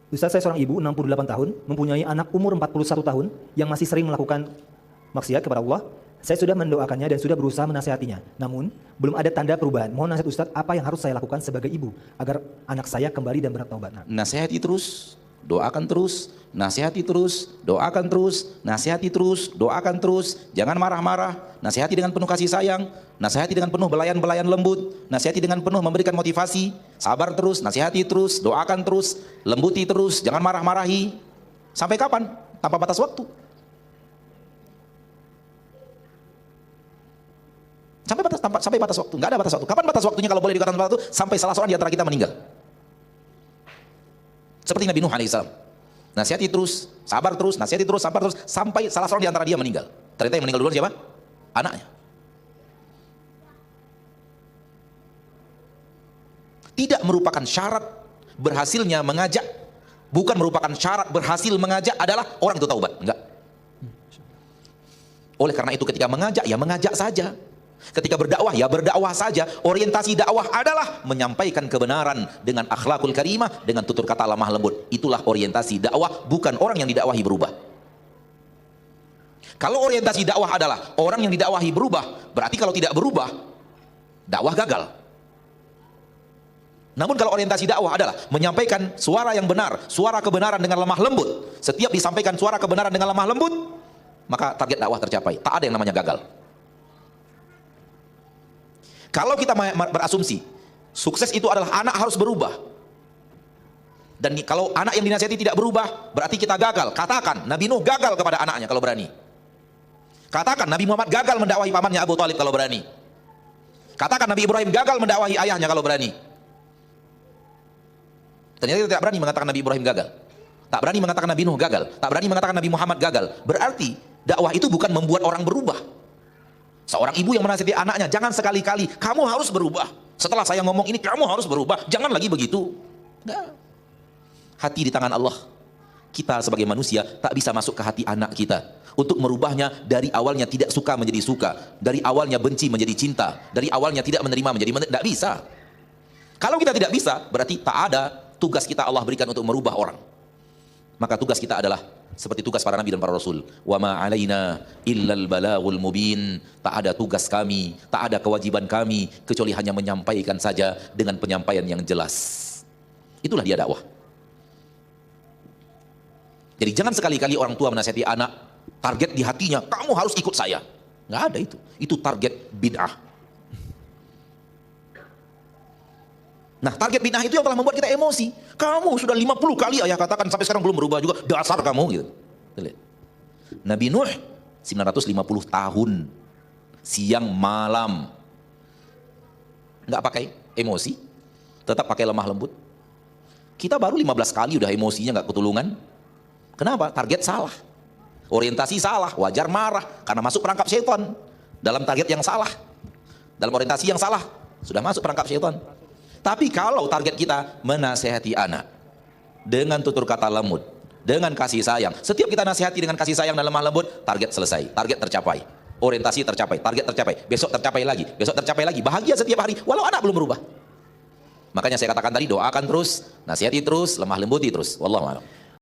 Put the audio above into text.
Ustaz, saya seorang ibu 68 tahun, mempunyai anak umur 41 tahun yang masih sering melakukan maksiat kepada Allah. Saya sudah mendoakannya dan sudah berusaha menasihatinya. Namun, belum ada tanda perubahan. Mohon nasihat Ustaz, apa yang harus saya lakukan sebagai ibu agar anak saya kembali dan bertaubat? Nasihati terus, doakan terus, nasihati terus, doakan terus, nasihati terus, doakan terus. Jangan marah-marah, nasihati dengan penuh kasih sayang, nasihati dengan penuh belayan-belayan lembut, nasihati dengan penuh memberikan motivasi. Sabar terus, nasihati terus, doakan terus, lembuti terus, jangan marah-marahi. Sampai kapan? Tanpa batas waktu. Sampai batas waktu, nggak ada batas waktu. Kapan batas waktunya kalau boleh dikatakan batas waktu? Sampai salah seorang di antara kita meninggal. Seperti Nabi Nuh alaihissalam. Nasihati terus, sabar terus, nasihati terus, sabar terus, sampai salah seorang di antara dia meninggal. Ternyata yang meninggal duluan siapa? Anaknya. Tidak merupakan syarat berhasilnya mengajak, bukan merupakan syarat berhasil mengajak adalah orang itu taubat. Enggak. Oleh karena itu ketika mengajak, ya mengajak saja. Ketika berdakwah, ya berdakwah saja. Orientasi dakwah adalah menyampaikan kebenaran dengan akhlakul karimah, dengan tutur kata lemah lembut. Itulah orientasi dakwah, bukan orang yang didakwahi berubah. Kalau orientasi dakwah adalah orang yang didakwahi berubah, berarti kalau tidak berubah, dakwah gagal. Namun kalau orientasi dakwah adalah menyampaikan suara yang benar, suara kebenaran dengan lemah lembut. Setiap disampaikan suara kebenaran dengan lemah lembut, maka target dakwah tercapai. Tak ada yang namanya gagal. Kalau kita berasumsi sukses itu adalah anak harus berubah, dan kalau anak yang dinasihati tidak berubah, berarti kita gagal. Katakan Nabi Nuh gagal kepada anaknya kalau berani. Katakan Nabi Muhammad gagal mendakwahi pamannya Abu Thalib kalau berani. Katakan Nabi Ibrahim gagal mendakwahi ayahnya kalau berani. Ternyata kita tidak berani mengatakan Nabi Ibrahim gagal, tak berani mengatakan Nabi Nuh gagal, tak berani mengatakan Nabi Muhammad gagal. Berarti dakwah itu bukan membuat orang berubah. Seorang ibu yang menasihati anaknya, jangan sekali-kali kamu harus berubah. Setelah saya ngomong ini kamu harus berubah, jangan lagi begitu. Enggak. Hati di tangan Allah. Kita sebagai manusia tak bisa masuk ke hati anak kita untuk merubahnya dari awalnya tidak suka menjadi suka, dari awalnya benci menjadi cinta, dari awalnya tidak menerima menjadi tidak bisa. Kalau kita tidak bisa, berarti tak ada tugas kita Allah berikan untuk merubah orang. Maka tugas kita adalah seperti tugas para nabi dan para rasul. Wa ma 'alaina illal balaghul mubin. Tak ada tugas kami, tak ada kewajiban kami kecuali hanya menyampaikan saja dengan penyampaian yang jelas. Itulah dia dakwah. Jadi jangan sekali-kali orang tua menasihati anak, target di hatinya, kamu harus ikut saya. Nggak ada itu. Itu target bid'ah. Nah, target bid'ah itu yang telah membuat kita emosi. Kamu sudah 50 kali ayah katakan sampai sekarang belum berubah juga, dasar kamu gitu. Nabi Nuh 950 tahun siang malam nggak pakai emosi, tetap pakai lemah lembut. Kita baru 15 kali udah emosinya nggak ketulungan. Kenapa? Target salah, orientasi salah, wajar marah karena masuk perangkap syaitan. Dalam target yang salah, dalam orientasi yang salah, sudah masuk perangkap syaitan. Tapi kalau target kita menasehati anak dengan tutur kata lembut, dengan kasih sayang, setiap kita nasihati dengan kasih sayang dan lemah lembut, target selesai, target tercapai, orientasi tercapai, target tercapai, besok tercapai lagi, bahagia setiap hari walau anak belum berubah. Makanya saya katakan tadi, doakan terus, nasihati terus, lemah lembuti terus. Wallahu a'lam.